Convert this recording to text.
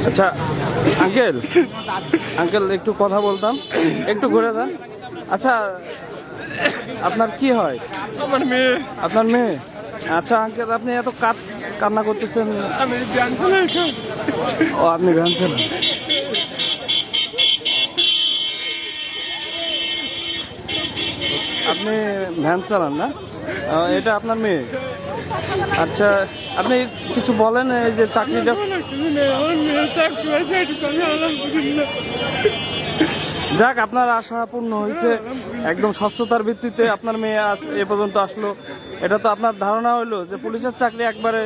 আচ্ছা uncle, uncle একটু কথা বলতাম, একটু ঘুরে দেন। আচ্ছা আপনার কি হয়? আমার মেয়ে। আপনার মেয়ে? আচ্ছা আঙ্কেল, আপনি এত কান্না করতেছেন। আমি ভ্যান চালাই। ও আপনি ভ্যান চালান? আপনি ভ্যান চালান না? এটা আপনার মেয়ে? আচ্ছা আপনি কিছু বলেন, এই যে চাকরিটা। আমার মেয়ে চাকরি আছে, এটুকু আমি আলহামদুলিল্লাহ। যাক, আপনার আশা পূর্ণ হয়েছে। একদম স্বচ্ছতার ভিত্তিতে আপনার মেয়ে আজ এ পর্যন্ত আসলো। এটা তো আপনার ধারণা হইলো যে পুলিশের চাকরি একবারে